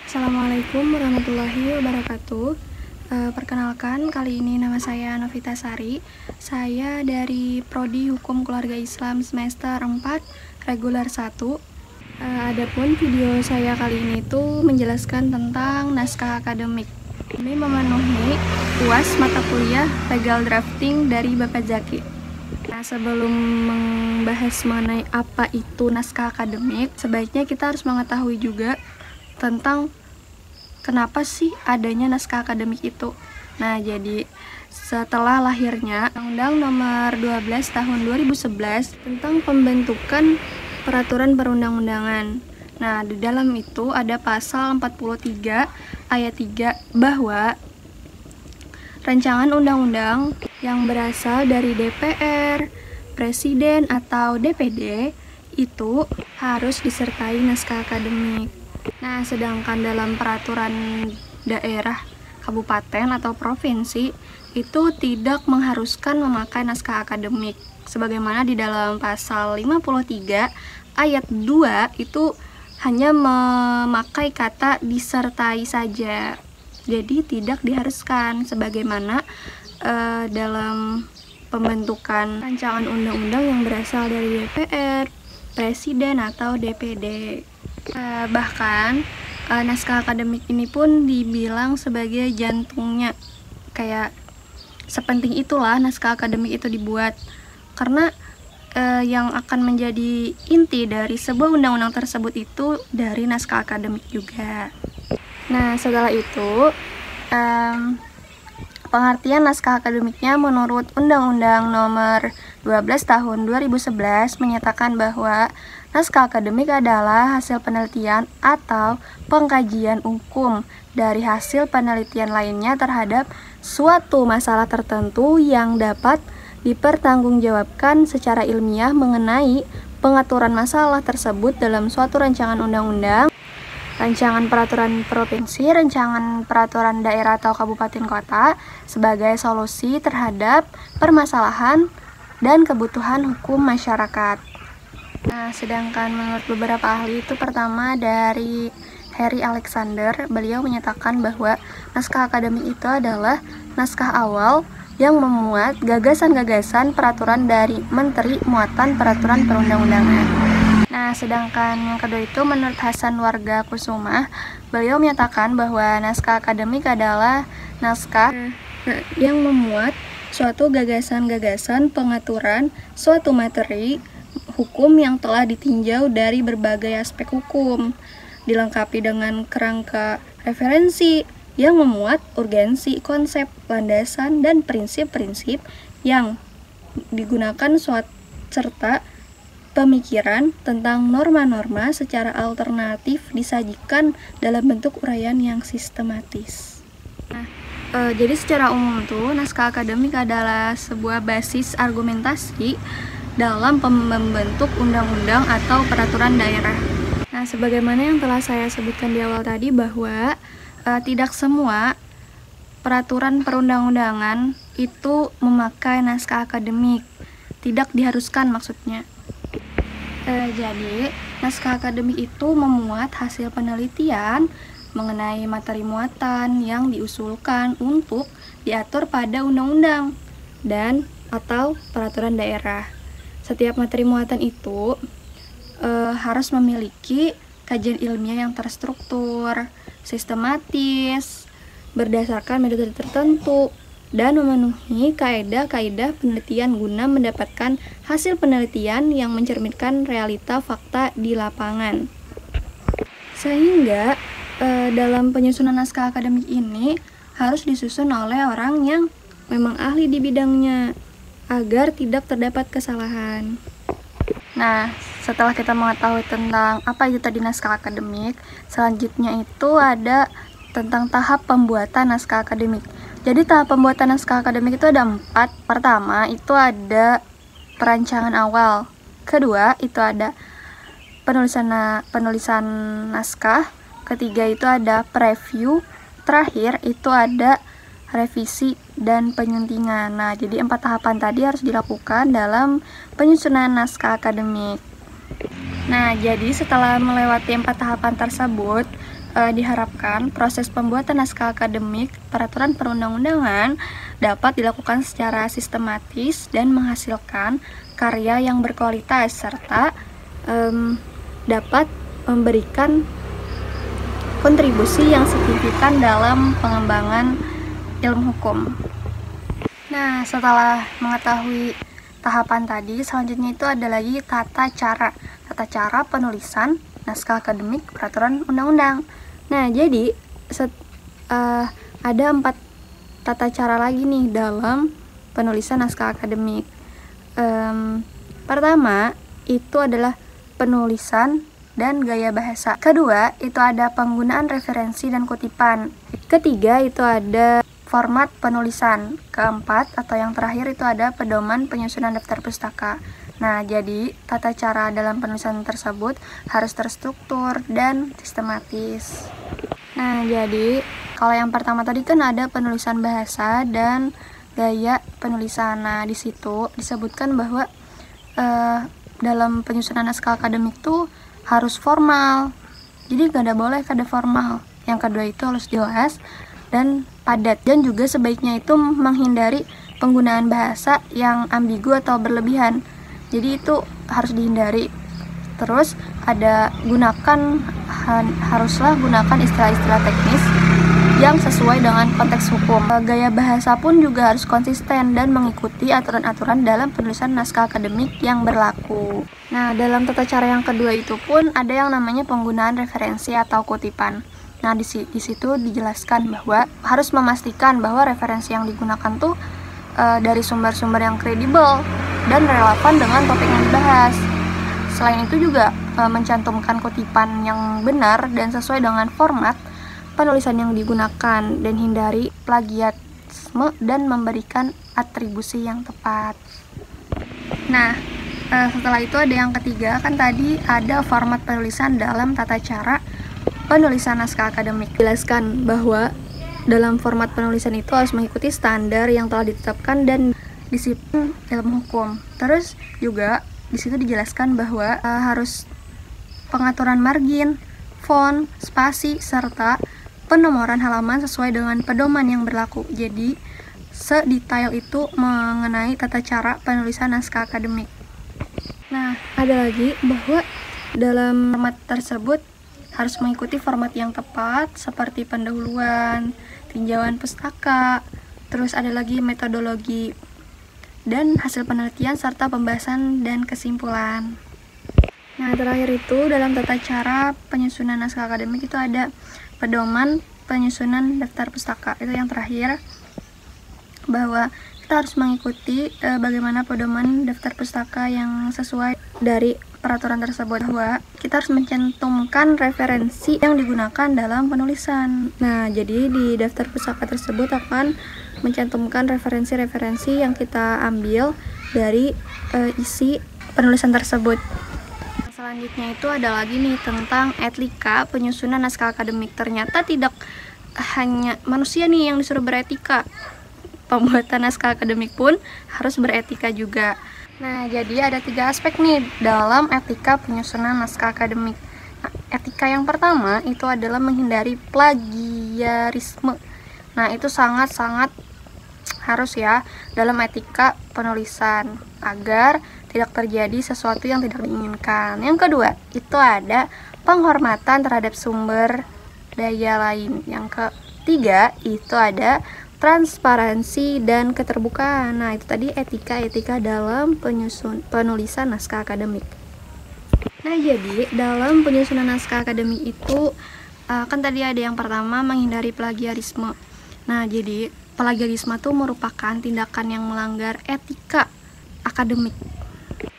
Assalamualaikum warahmatullahi wabarakatuh. Perkenalkan, kali ini nama saya Novita Sari. Saya dari Prodi Hukum Keluarga Islam semester 4, reguler 1. Adapun video saya kali ini tuh menjelaskan tentang naskah akademik. Ini memenuhi UAS mata kuliah Legal Drafting dari Bapak Zaki. Nah, sebelum membahas mengenai apa itu naskah akademik, sebaiknya kita harus mengetahui juga tentang kenapa sih adanya naskah akademik itu. Nah, jadi setelah lahirnya Undang-Undang Nomor 12 Tahun 2011 tentang pembentukan peraturan perundang-undangan. Nah, di dalam itu ada pasal 43 ayat 3 bahwa rancangan undang-undang yang berasal dari DPR, Presiden atau DPD itu harus disertai naskah akademik. Nah, sedangkan dalam peraturan daerah, kabupaten atau provinsi itu tidak mengharuskan memakai naskah akademik. Sebagaimana di dalam pasal 53 ayat 2 itu hanya memakai kata disertai saja. Jadi tidak diharuskan sebagaimana dalam pembentukan rancangan undang-undang yang berasal dari DPR, Presiden atau DPD. Bahkan naskah akademik ini pun dibilang sebagai jantungnya. Kayak sepenting itulah naskah akademik itu dibuat, karena yang akan menjadi inti dari sebuah undang-undang tersebut itu dari naskah akademik juga. Nah, setelah itu pengertian naskah akademiknya menurut Undang-Undang Nomor 12 Tahun 2011 menyatakan bahwa naskah akademik adalah hasil penelitian atau pengkajian hukum dari hasil penelitian lainnya terhadap suatu masalah tertentu yang dapat dipertanggungjawabkan secara ilmiah mengenai pengaturan masalah tersebut dalam suatu rancangan undang-undang, rancangan peraturan provinsi, rancangan peraturan daerah atau kabupaten kota sebagai solusi terhadap permasalahan dan kebutuhan hukum masyarakat. Nah, sedangkan menurut beberapa ahli itu pertama dari Harry Alexander, beliau menyatakan bahwa naskah akademik itu adalah naskah awal yang memuat gagasan-gagasan peraturan dari Menteri Muatan Peraturan Perundang-undangan. Nah, sedangkan yang kedua itu menurut Hasan Warga Kusuma, beliau menyatakan bahwa naskah akademik adalah naskah yang memuat suatu gagasan-gagasan pengaturan suatu materi hukum yang telah ditinjau dari berbagai aspek hukum, dilengkapi dengan kerangka referensi yang memuat urgensi, konsep, landasan, dan prinsip-prinsip yang digunakan serta pemikiran tentang norma-norma secara alternatif disajikan dalam bentuk uraian yang sistematis. Nah, jadi secara umum tuh naskah akademik adalah sebuah basis argumentasi dalam membentuk undang-undang atau peraturan daerah. Nah, sebagaimana yang telah saya sebutkan di awal tadi bahwa tidak semua peraturan perundang-undangan itu memakai naskah akademik, tidak diharuskan maksudnya. Jadi, naskah akademik itu memuat hasil penelitian mengenai materi muatan yang diusulkan untuk diatur pada undang-undang dan atau peraturan daerah. Setiap materi muatan itu harus memiliki kajian ilmiah yang terstruktur, sistematis, berdasarkan metode tertentu, dan memenuhi kaedah-kaedah penelitian guna mendapatkan hasil penelitian yang mencerminkan realita fakta di lapangan. Sehingga dalam penyusunan naskah akademik ini harus disusun oleh orang yang memang ahli di bidangnya agar tidak terdapat kesalahan. Nah, setelah kita mengetahui tentang apa itu tadi naskah akademik, selanjutnya itu ada tentang tahap pembuatan naskah akademik. Jadi tahap pembuatan naskah akademik itu ada 4. Pertama itu ada perancangan awal. Kedua itu ada penulisan naskah. Ketiga itu ada preview. Terakhir itu ada revisi dan penyuntingan. Nah, jadi 4 tahapan tadi harus dilakukan dalam penyusunan naskah akademik. Nah, jadi setelah melewati 4 tahapan tersebut, diharapkan proses pembuatan naskah akademik peraturan perundang-undangan dapat dilakukan secara sistematis dan menghasilkan karya yang berkualitas serta dapat memberikan kontribusi yang signifikan dalam pengembangan ilmu hukum. Nah, setelah mengetahui tahapan tadi, selanjutnya itu ada lagi tata cara penulisan naskah akademik peraturan undang-undang. Nah, jadi ada 4 tata cara lagi nih dalam penulisan naskah akademik. Pertama, itu adalah penulisan dan gaya bahasa. Kedua, itu ada penggunaan referensi dan kutipan. Ketiga, itu ada format penulisan. Keempat, atau yang terakhir itu ada pedoman penyusunan daftar pustaka. Nah, jadi tata cara dalam penulisan tersebut harus terstruktur dan sistematis. Nah, jadi kalau yang pertama tadi kan ada penulisan bahasa dan gaya penulisan. Nah, di situ disebutkan bahwa dalam penyusunan naskah akademik tuh harus formal. Jadi gak ada boleh kada formal. Yang kedua itu harus jelas dan padat, dan juga sebaiknya itu menghindari penggunaan bahasa yang ambigu atau berlebihan. Jadi itu harus dihindari. Terus haruslah gunakan istilah-istilah teknis yang sesuai dengan konteks hukum. Gaya bahasa pun juga harus konsisten dan mengikuti aturan-aturan dalam penulisan naskah akademik yang berlaku. Nah, dalam tata cara yang kedua itu pun ada yang namanya penggunaan referensi atau kutipan. Nah, di situ dijelaskan bahwa harus memastikan bahwa referensi yang digunakan tuh dari sumber-sumber yang kredibel dan relevan dengan topik yang dibahas. Selain itu juga mencantumkan kutipan yang benar dan sesuai dengan format penulisan yang digunakan, dan hindari plagiarisme dan memberikan atribusi yang tepat. Nah, setelah itu ada yang ketiga, kan tadi ada format penulisan dalam tata cara penulisan naskah akademik. Jelaskan bahwa dalam format penulisan itu harus mengikuti standar yang telah ditetapkan dan disiplin ilmu hukum. Terus juga di situ dijelaskan bahwa harus pengaturan margin, font, spasi, serta penomoran halaman sesuai dengan pedoman yang berlaku. Jadi sedetail itu mengenai tata cara penulisan naskah akademik. Nah, ada lagi bahwa dalam format tersebut harus mengikuti format yang tepat seperti pendahuluan, tinjauan pustaka, terus ada lagi metodologi dan hasil penelitian serta pembahasan dan kesimpulan. Nah, terakhir itu dalam tata cara penyusunan naskah akademik itu ada pedoman penyusunan daftar pustaka. Itu yang terakhir, bahwa kita harus mengikuti bagaimana pedoman daftar pustaka yang sesuai dari peraturan tersebut, bahwa kita harus mencantumkan referensi yang digunakan dalam penulisan. Nah, jadi di daftar pustaka tersebut akan mencantumkan referensi-referensi yang kita ambil dari isi penulisan tersebut. Selanjutnya itu ada lagi nih tentang etika penyusunan naskah akademik. Ternyata tidak hanya manusia nih yang disuruh beretika, pembuatan naskah akademik pun harus beretika juga. Nah, jadi ada 3 aspek nih dalam etika penyusunan naskah akademik. Nah, etika yang pertama itu adalah menghindari plagiarisme. Nah, itu sangat-sangat harus ya dalam etika penulisan agar tidak terjadi sesuatu yang tidak diinginkan. Yang kedua, itu ada penghormatan terhadap sumber daya lain. Yang ketiga, itu ada transparansi dan keterbukaan. Nah, itu tadi etika-etika dalam penulisan naskah akademik. Nah, jadi dalam penyusunan naskah akademik itu kan tadi ada yang pertama menghindari plagiarisme. Nah, jadi plagiarisme itu merupakan tindakan yang melanggar etika akademik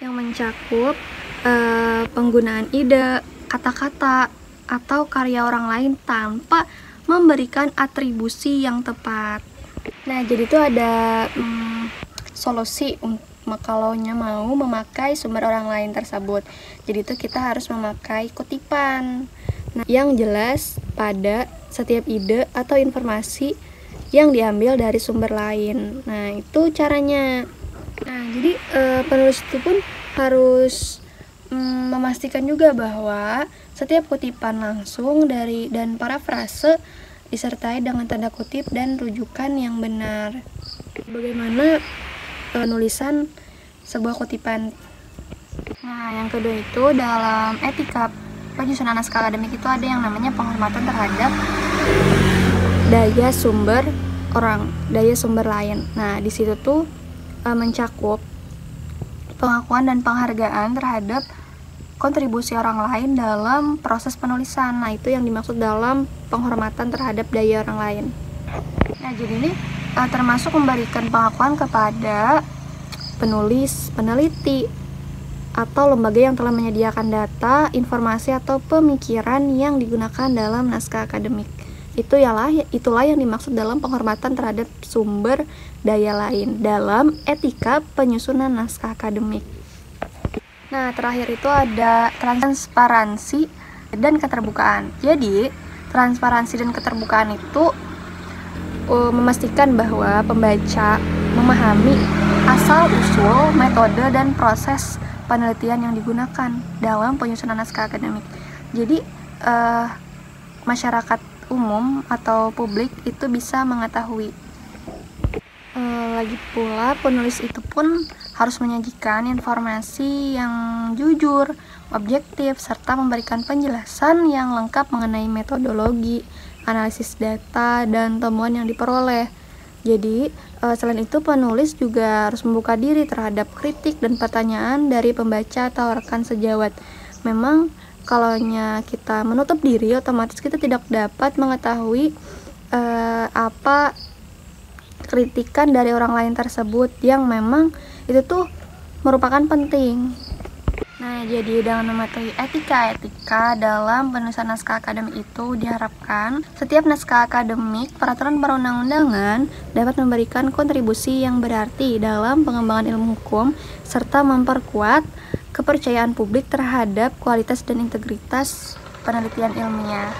yang mencakup penggunaan ide, kata-kata, atau karya orang lain tanpa memberikan atribusi yang tepat. Nah, jadi itu ada solusi kalau mau memakai sumber orang lain tersebut. Jadi itu kita harus memakai kutipan. Nah, yang jelas pada setiap ide atau informasi yang diambil dari sumber lain. Nah, itu caranya. Nah, jadi penulis itu pun harus memastikan juga bahwa setiap kutipan langsung dari dan parafrase disertai dengan tanda kutip dan rujukan yang benar. Bagaimana penulisan sebuah kutipan? Nah, yang kedua itu dalam etika penyusunan naskah akademik itu ada yang namanya penghormatan terhadap daya sumber lain. Nah, di situ tuh mencakup pengakuan dan penghargaan terhadap kontribusi orang lain dalam proses penulisan. Nah, itu yang dimaksud dalam penghormatan terhadap daya orang lain. Nah, jadi ini termasuk memberikan pengakuan kepada penulis, peneliti, atau lembaga yang telah menyediakan data, informasi, atau pemikiran yang digunakan dalam naskah akademik. Itulah yang dimaksud dalam penghormatan terhadap sumber daya lain dalam etika penyusunan naskah akademik. Nah, terakhir itu ada transparansi dan keterbukaan. Jadi, transparansi dan keterbukaan itu memastikan bahwa pembaca memahami asal-usul, metode, dan proses penelitian yang digunakan dalam penyusunan naskah akademik. Jadi, masyarakat umum atau publik itu bisa mengetahui. Lagi pula, penulis itu pun harus menyajikan informasi yang jujur, objektif, serta memberikan penjelasan yang lengkap mengenai metodologi, analisis data, dan temuan yang diperoleh. Jadi, selain itu penulis juga harus membuka diri terhadap kritik dan pertanyaan dari pembaca atau rekan sejawat. Memang, kalaunya kita menutup diri, otomatis kita tidak dapat mengetahui apa kritikan dari orang lain tersebut yang memang itu tuh merupakan penting. Nah, jadi dengan mematuhi etika dalam penulisan naskah akademik itu diharapkan setiap naskah akademik, peraturan perundang-undangan dapat memberikan kontribusi yang berarti dalam pengembangan ilmu hukum serta memperkuat kepercayaan publik terhadap kualitas dan integritas penelitian ilmiah.